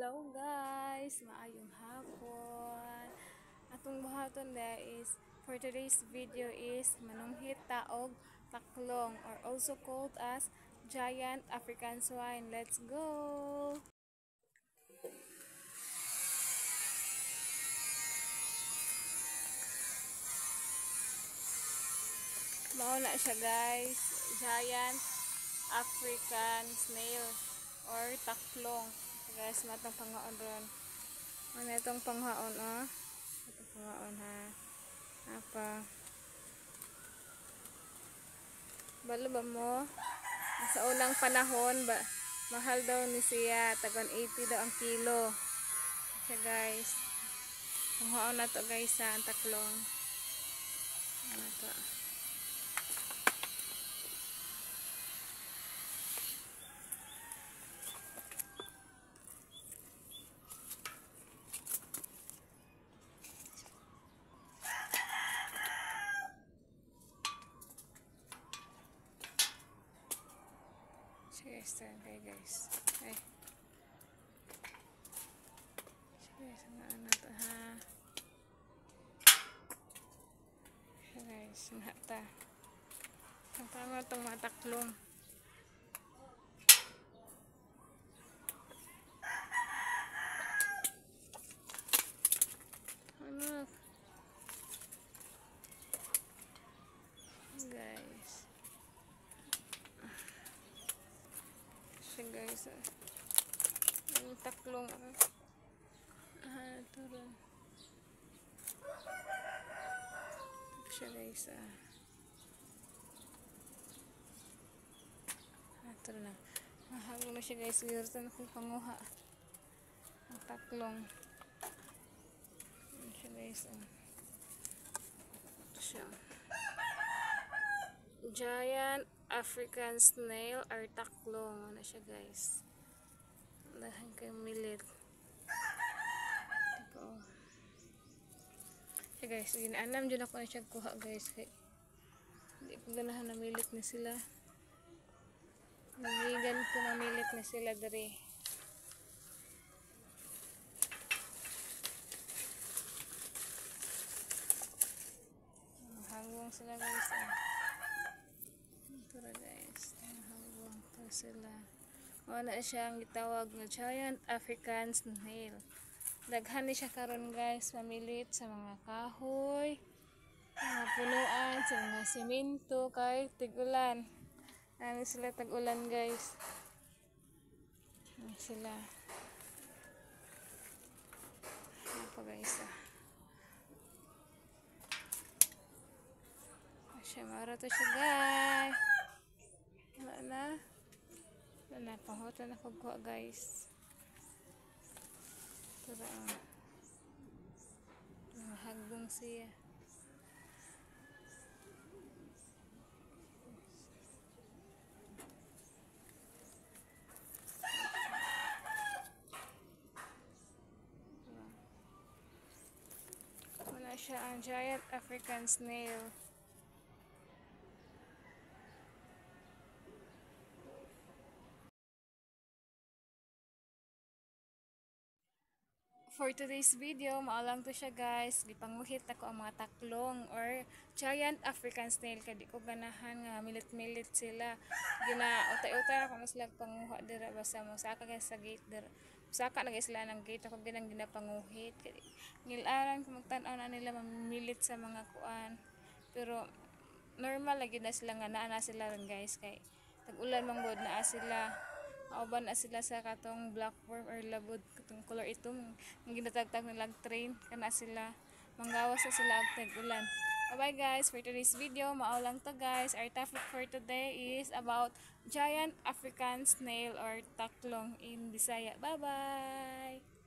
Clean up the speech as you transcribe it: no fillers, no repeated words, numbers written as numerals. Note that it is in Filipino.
Hello guys, maayong hapon. Atong buhaton there is for today's video is manunghit taog taklong or also called as giant African swine. Let's go. Mauna siya guys, giant African snail or taklong. Guys, matang panghaon ron. Ano itong panghaon oh? Itong panghaon ha. Apa? Balo ba mo? Sa unang panahon ba mahal daw ni siya, tagon 80 daw ang kilo. Siya guys. Panghaon na to guys sa ang taklong. Ano to? Guys, okay guys. Ay. Guys, ano to ha? Okay guys, nata. Ang tama itong mga taklong. Ano? Guys. Guys, yung taklong ito rin siya guys ito rin mahalo na siya guys, gawin na kong panguha ang taklong ito siya guys ito siya giant African snail or taklong na siya guys. Dahan kayo milit. Ito. Siya guys, ginanam dyan ako na siya kuha guys. Hindi ko ganahan na milit na sila. Nagigan ko na milit na sila dari. Hanggang sila guys. Guys, hanggang to sila. Wala siyang gitawag na giant African snail. Daghan ni siya karon guys, mamilit sa mga kahoy, mga punuan, sa mga simento, kay tigulan. Ano sila tag-ulan guys. Ano sila. Apa guys siya, mara to siya guys. Wala na pahuta na pagkuha guys. Tara mahagdong siya. Wala siya ang giant African snail. For today's video, maalang to siya guys. Gipanguhit ako ang mga taklong or giant African snail. Kaya di ko ganahan nga milit-milit sila. Utay-utay ako na sila panguha dira. Basta mo saka guys sa gate dira. Saka na guys sila ng gate. Ako ginang ginapanguhit. Ngilaran kung magtanaw na nila mamilit sa mga kuan. Pero normal lagi na sila nga naa sila rin guys. Kay tag-ulan manggod naa sila. Auban na sila sa katong blackworm or labod katong color ito ang ginatagtag nilang train kana sila manggawas sa sila og tag-ulan. Bye guys, for today's video mao lang to guys. Our topic for today is about giant African snail or taklong in Bisaya. Bye bye.